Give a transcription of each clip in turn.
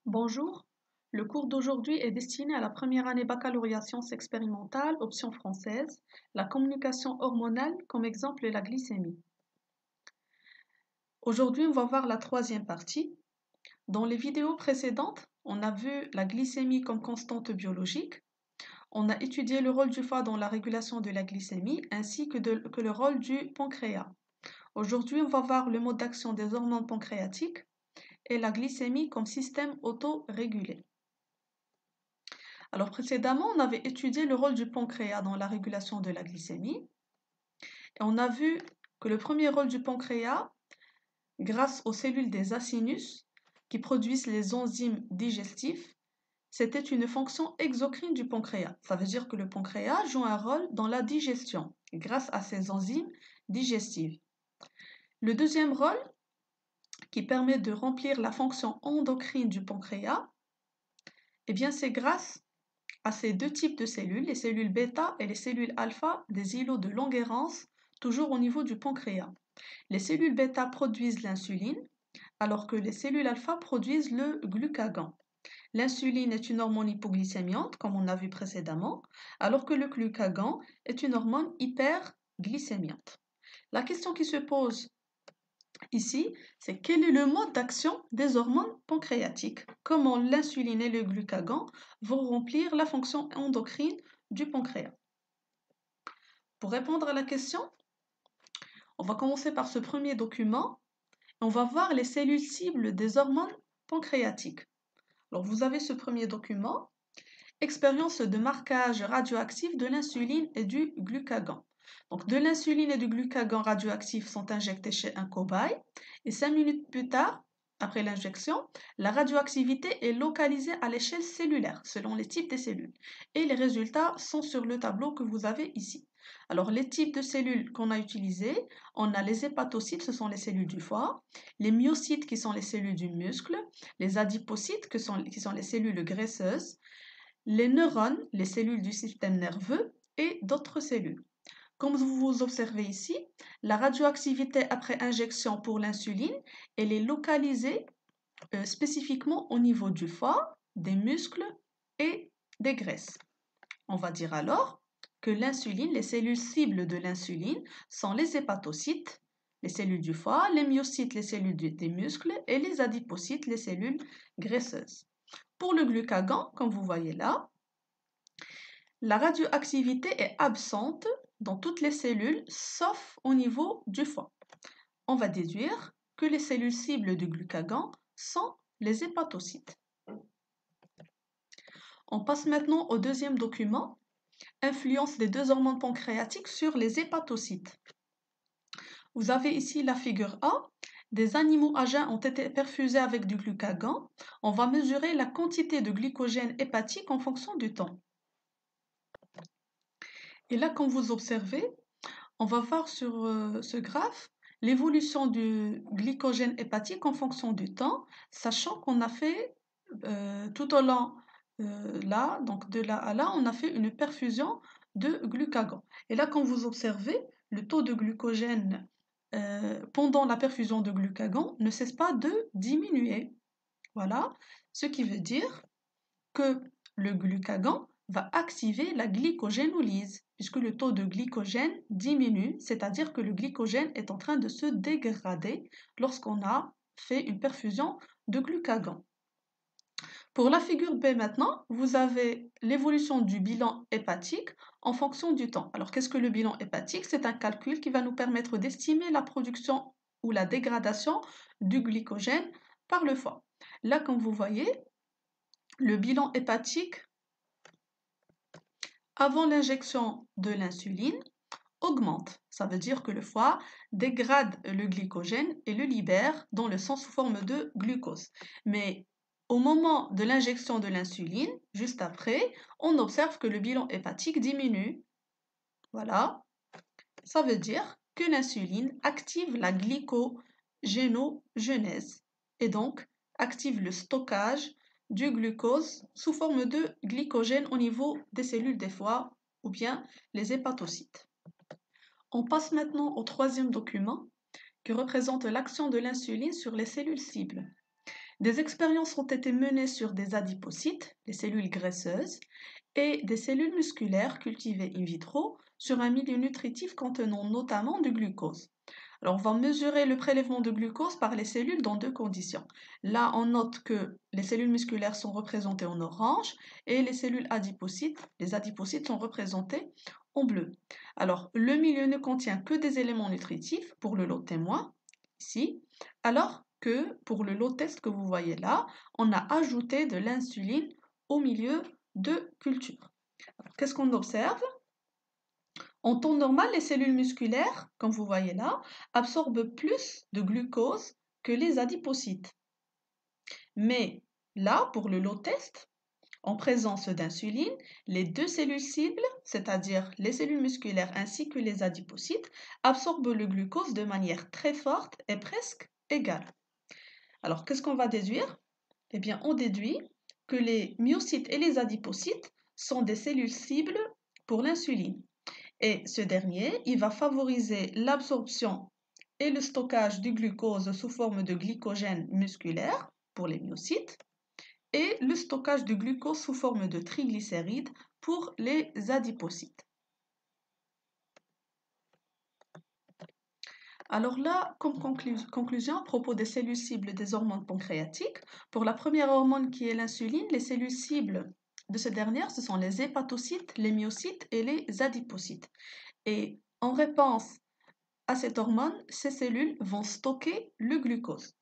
Bonjour, le cours d'aujourd'hui est destiné à la première année baccalauréat sciences expérimentales, option française, la communication hormonale, comme exemple la glycémie. Aujourd'hui, on va voir la troisième partie. Dans les vidéos précédentes, on a vu la glycémie comme constante biologique. On a étudié le rôle du foie dans la régulation de la glycémie ainsi que le rôle du pancréas. Aujourd'hui, on va voir le mode d'action des hormones pancréatiques et la glycémie comme système autorégulé. Alors précédemment, on avait étudié le rôle du pancréas dans la régulation de la glycémie et on a vu que le premier rôle du pancréas, grâce aux cellules des acinus qui produisent les enzymes digestifs, c'était une fonction exocrine du pancréas. Ça veut dire que le pancréas joue un rôle dans la digestion grâce à ces enzymes digestives. Le deuxième rôle, qui permet de remplir la fonction endocrine du pancréas, eh bien c'est grâce à ces deux types de cellules, les cellules bêta et les cellules alpha, des îlots de Langerhans, toujours au niveau du pancréas. Les cellules bêta produisent l'insuline, alors que les cellules alpha produisent le glucagon. L'insuline est une hormone hypoglycémiante, comme on a vu précédemment, alors que le glucagon est une hormone hyperglycémiante. La question qui se pose ici, c'est quel est le mode d'action des hormones pancréatiques? Comment l'insuline et le glucagon vont remplir la fonction endocrine du pancréas? Pour répondre à la question, on va commencer par ce premier document. On va voir les cellules cibles des hormones pancréatiques. Alors vous avez ce premier document, expérience de marquage radioactif de l'insuline et du glucagon. Donc de l'insuline et du glucagon radioactifs sont injectés chez un cobaye et 5 minutes plus tard, après l'injection, la radioactivité est localisée à l'échelle cellulaire selon les types des cellules. Et les résultats sont sur le tableau que vous avez ici. Alors les types de cellules qu'on a utilisés, on a les hépatocytes, ce sont les cellules du foie, les myocytes qui sont les cellules du muscle, les adipocytes qui sont les cellules graisseuses, les neurones, les cellules du système nerveux et d'autres cellules. Comme vous observez ici, la radioactivité après injection pour l'insuline, elle est localisée spécifiquement au niveau du foie, des muscles et des graisses. On va dire alors que l'insuline, les cellules cibles de l'insuline sont les hépatocytes, les cellules du foie, les myocytes, les cellules des muscles et les adipocytes, les cellules graisseuses. Pour le glucagon, comme vous voyez là, la radioactivité est absente dans toutes les cellules sauf au niveau du foie. On va déduire que les cellules cibles du glucagon sont les hépatocytes. On passe maintenant au deuxième document, influence des deux hormones pancréatiques sur les hépatocytes. Vous avez ici la figure A. Des animaux à jeun ont été perfusés avec du glucagon. On va mesurer la quantité de glycogène hépatique en fonction du temps. Et là, comme vous observez, on va voir sur ce graphe l'évolution du glycogène hépatique en fonction du temps, sachant qu'on a fait tout au long là, donc de là à là, on a fait une perfusion de glucagon. Et là, quand vous observez, le taux de glucogène pendant la perfusion de glucagon ne cesse pas de diminuer. Voilà, ce qui veut dire que le glucagon va activer la glycogénolyse, puisque le taux de glycogène diminue, c'est-à-dire que le glycogène est en train de se dégrader lorsqu'on a fait une perfusion de glucagon. Pour la figure B maintenant, vous avez l'évolution du bilan hépatique en fonction du temps. Alors qu'est-ce que le bilan hépatique? C'est un calcul qui va nous permettre d'estimer la production ou la dégradation du glycogène par le foie. Là, comme vous voyez, le bilan hépatique avant l'injection de l'insuline augmente. Ça veut dire que le foie dégrade le glycogène et le libère dans le sang sous forme de glucose. Mais au moment de l'injection de l'insuline, juste après, on observe que le bilan hépatique diminue. Voilà. Ça veut dire que l'insuline active la glycogénogenèse et donc active le stockage du glucose sous forme de glycogène au niveau des cellules des foies ou bien les hépatocytes. On passe maintenant au troisième document qui représente l'action de l'insuline sur les cellules cibles. Des expériences ont été menées sur des adipocytes, les cellules graisseuses, et des cellules musculaires cultivées in vitro sur un milieu nutritif contenant notamment du glucose. Alors, on va mesurer le prélèvement de glucose par les cellules dans deux conditions. Là, on note que les cellules musculaires sont représentées en orange et les cellules adipocytes, les adipocytes sont représentés en bleu. Alors, le milieu ne contient que des éléments nutritifs pour le lot témoin, ici, alors que pour le lot test que vous voyez là, on a ajouté de l'insuline au milieu de culture. Qu'est-ce qu'on observe? En temps normal, les cellules musculaires, comme vous voyez là, absorbent plus de glucose que les adipocytes. Mais là, pour le lot test, en présence d'insuline, les deux cellules cibles, c'est-à-dire les cellules musculaires ainsi que les adipocytes, absorbent le glucose de manière très forte et presque égale. Alors, qu'est-ce qu'on va déduire? Eh bien, on déduit que les myocytes et les adipocytes sont des cellules cibles pour l'insuline. Et ce dernier, il va favoriser l'absorption et le stockage du glucose sous forme de glycogène musculaire pour les myocytes et le stockage du glucose sous forme de triglycérides pour les adipocytes. Alors là, comme conclusion à propos des cellules cibles des hormones pancréatiques, pour la première hormone qui est l'insuline, les cellules cibles de cette dernière, ce sont les hépatocytes, les myocytes et les adipocytes. Et en réponse à cette hormone, ces cellules vont stocker le glucose,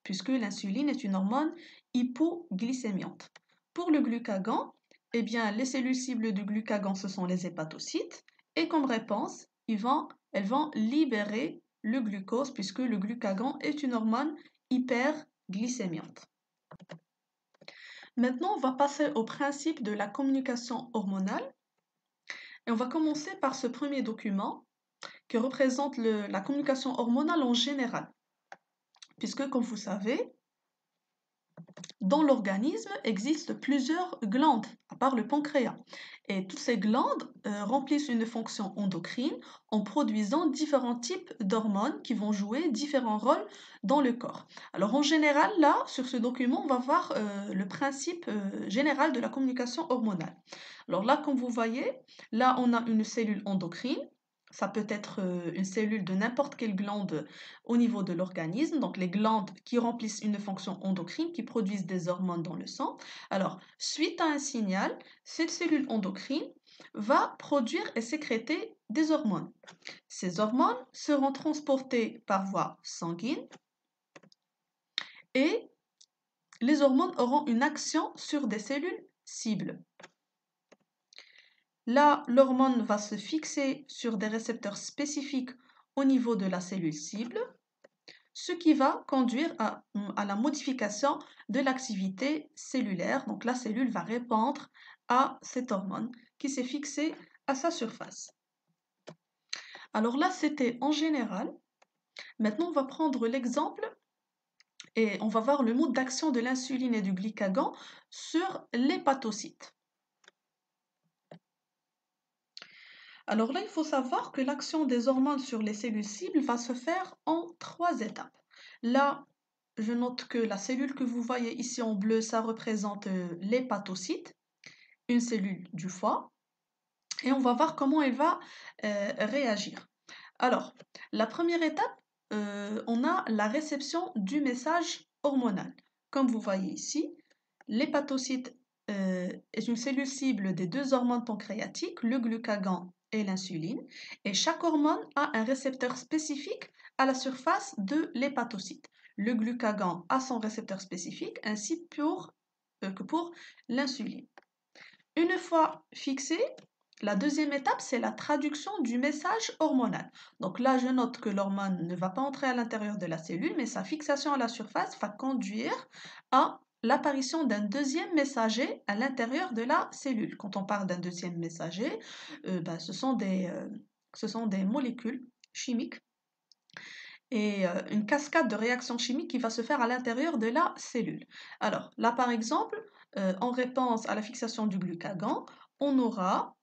puisque l'insuline est une hormone hypoglycémiante. Pour le glucagon, eh bien, les cellules cibles du glucagon, ce sont les hépatocytes, et comme réponse, elles vont libérer le glucose, puisque le glucagon est une hormone hyperglycémiante. Maintenant, on va passer au principe de la communication hormonale, et on va commencer par ce premier document qui représente la communication hormonale en général. Puisque, comme vous savez, dans l'organisme existent plusieurs glandes, à part le pancréas. Et toutes ces glandes remplissent une fonction endocrine en produisant différents types d'hormones qui vont jouer différents rôles dans le corps. Alors en général, là, sur ce document, on va voir le principe général de la communication hormonale. Alors là, comme vous voyez, là, on a une cellule endocrine. Ça peut être une cellule de n'importe quelle glande au niveau de l'organisme, donc les glandes qui remplissent une fonction endocrine, qui produisent des hormones dans le sang. Alors, suite à un signal, cette cellule endocrine va produire et sécréter des hormones. Ces hormones seront transportées par voie sanguine et les hormones auront une action sur des cellules cibles. Là, l'hormone va se fixer sur des récepteurs spécifiques au niveau de la cellule cible, ce qui va conduire à la modification de l'activité cellulaire. Donc la cellule va répondre à cette hormone qui s'est fixée à sa surface. Alors là, c'était en général. Maintenant, on va prendre l'exemple et on va voir le mode d'action de l'insuline et du glucagon sur l'hépatocyte. Alors là, il faut savoir que l'action des hormones sur les cellules cibles va se faire en 3 étapes. Là, je note que la cellule que vous voyez ici en bleu, ça représente l'hépatocyte, une cellule du foie, et on va voir comment elle va réagir. Alors, la première étape, on a la réception du message hormonal. Comme vous voyez ici, l'hépatocyte est une cellule cible des deux hormones pancréatiques, le glucagon et l'insuline, et chaque hormone a un récepteur spécifique à la surface de l'hépatocyte. Le glucagon a son récepteur spécifique, ainsi que pour l'insuline. Une fois fixé, la deuxième étape, c'est la traduction du message hormonal. Donc là, je note que l'hormone ne va pas entrer à l'intérieur de la cellule, mais sa fixation à la surface va conduire à l'apparition d'un deuxième messager à l'intérieur de la cellule. Quand on parle d'un deuxième messager, ce sont des molécules chimiques et une cascade de réactions chimiques qui va se faire à l'intérieur de la cellule. Alors là, par exemple, en réponse à la fixation du glucagon, on aura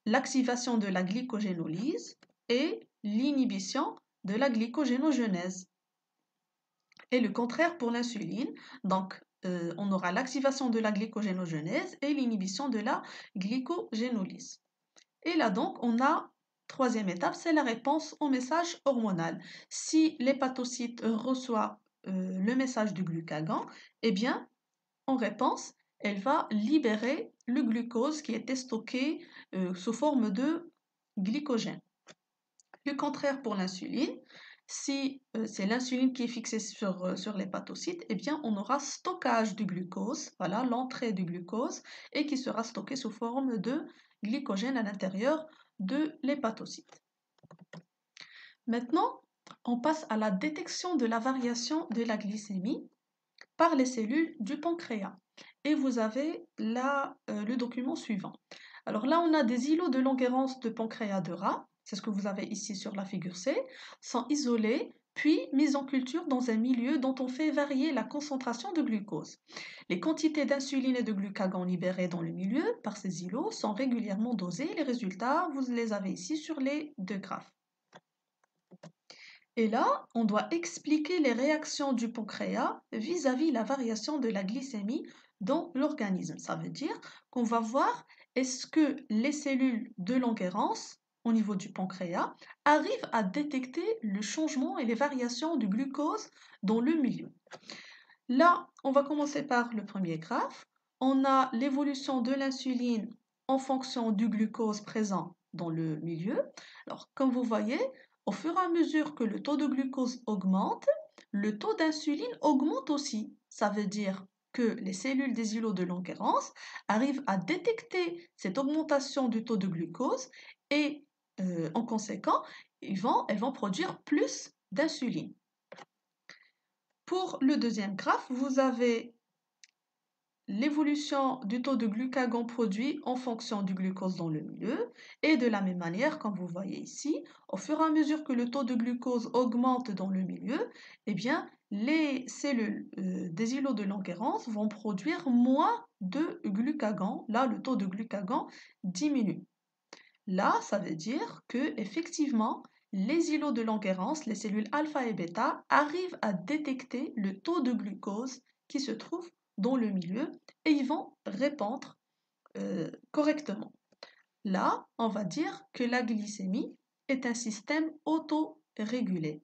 l'activation de la glycogénolyse et l'inhibition de la glycogénogenèse. et le contraire pour l'insuline. Donc, on aura l'activation de la glycogénogenèse et l'inhibition de la glycogénolyse. Et là donc, on a troisième étape, c'est la réponse au message hormonal. Si l'hépatocyte reçoit le message du glucagon, eh bien, en réponse, elle va libérer le glucose qui était stocké sous forme de glycogène. Le contraire pour l'insuline, si c'est l'insuline qui est fixée sur l'hépatocyte, eh bien on aura stockage du glucose, voilà l'entrée du glucose, et qui sera stocké sous forme de glycogène à l'intérieur de l'hépatocyte. Maintenant, on passe à la détection de la variation de la glycémie par les cellules du pancréas. Et vous avez là le document suivant. Alors là, on a des îlots de Langerhans de pancréas de rat, c'est ce que vous avez ici sur la figure C, sont isolés puis mis en culture dans un milieu dont on fait varier la concentration de glucose. Les quantités d'insuline et de glucagon libérées dans le milieu par ces îlots sont régulièrement dosées. Les résultats, vous les avez ici sur les deux graphes. Et là, on doit expliquer les réactions du pancréas vis-à-vis la variation de la glycémie dans l'organisme. Ça veut dire qu'on va voir est-ce que les cellules de Langerhans au niveau du pancréas arrivent à détecter le changement et les variations du glucose dans le milieu. Là, on va commencer par le premier graphe. On a l'évolution de l'insuline en fonction du glucose présent dans le milieu. Alors, comme vous voyez, au fur et à mesure que le taux de glucose augmente, le taux d'insuline augmente aussi. Ça veut dire que les cellules des îlots de Langerhans arrivent à détecter cette augmentation du taux de glucose et en conséquent, elles vont produire plus d'insuline. Pour le deuxième graphe, vous avez l'évolution du taux de glucagon produit en fonction du glucose dans le milieu. Et de la même manière, comme vous voyez ici, au fur et à mesure que le taux de glucose augmente dans le milieu, eh bien, les cellules des îlots de Langerhans vont produire moins de glucagon. Là, le taux de glucagon diminue. Là, ça veut dire que effectivement, les îlots de Langerhans, les cellules alpha et bêta, arrivent à détecter le taux de glucose qui se trouve dans le milieu et ils vont répondre correctement. Là, on va dire que la glycémie est un système autorégulé.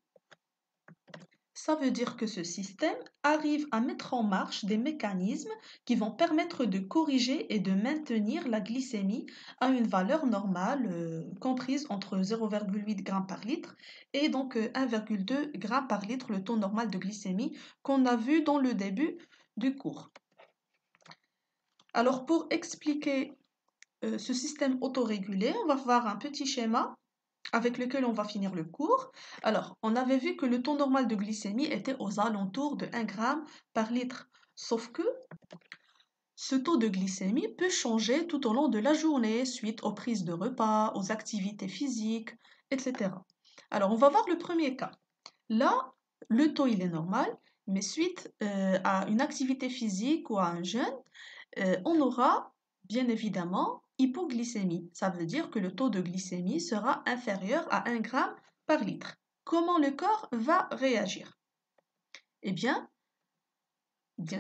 Ça veut dire que ce système arrive à mettre en marche des mécanismes qui vont permettre de corriger et de maintenir la glycémie à une valeur normale comprise entre 0,8 g par litre et donc 1,2 g par litre, le taux normal de glycémie qu'on a vu dans le début du cours. Alors pour expliquer ce système autorégulé, on va voir un petit schéma avec lequel on va finir le cours. Alors, on avait vu que le taux normal de glycémie était aux alentours de 1 g par litre. Sauf que ce taux de glycémie peut changer tout au long de la journée, suite aux prises de repas, aux activités physiques, etc. Alors, on va voir le premier cas. Là, le taux, il est normal, mais suite à une activité physique ou à un jeûne, on aura bien évidemment hypoglycémie. Ça veut dire que le taux de glycémie sera inférieur à 1 g par litre. Comment le corps va réagir? Eh bien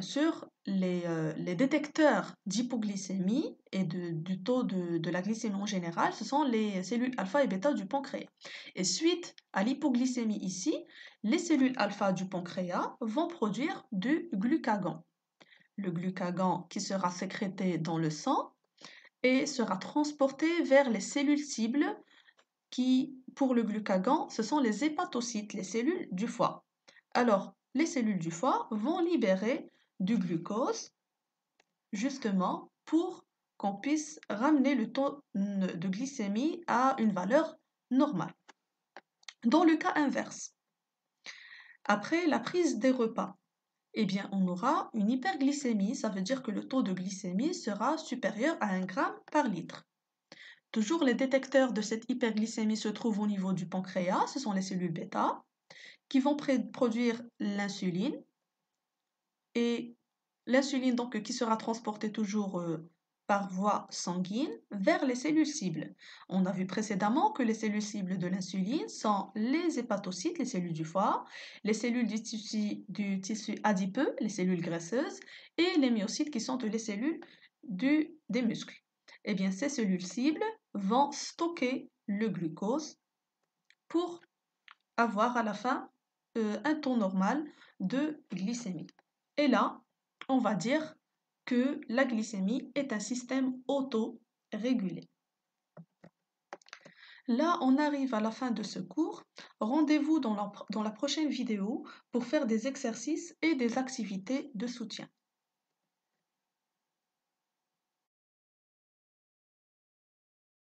sûr, les détecteurs d'hypoglycémie et du taux de la glycémie en général, ce sont les cellules alpha et bêta du pancréas. Et suite à l'hypoglycémie ici, les cellules alpha du pancréas vont produire du glucagon. Le glucagon qui sera sécrété dans le sang et sera transporté vers les cellules cibles qui, pour le glucagon, ce sont les hépatocytes, les cellules du foie. Alors, les cellules du foie vont libérer du glucose justement pour qu'on puisse ramener le taux de glycémie à une valeur normale. Dans le cas inverse, après la prise des repas, eh bien, on aura une hyperglycémie, ça veut dire que le taux de glycémie sera supérieur à 1 g par litre. Toujours les détecteurs de cette hyperglycémie se trouvent au niveau du pancréas, ce sont les cellules bêta, qui vont produire l'insuline, et l'insuline donc qui sera transportée toujours par voie sanguine vers les cellules cibles. On a vu précédemment que les cellules cibles de l'insuline sont les hépatocytes, les cellules du foie, les cellules du tissu adipeux, les cellules graisseuses, et les myocytes qui sont les cellules des muscles. Eh bien, ces cellules cibles vont stocker le glucose pour avoir à la fin un taux normal de glycémie. Et là, on va dire que la glycémie est un système auto-régulé. Là, on arrive à la fin de ce cours. Rendez-vous dans la prochaine vidéo pour faire des exercices et des activités de soutien.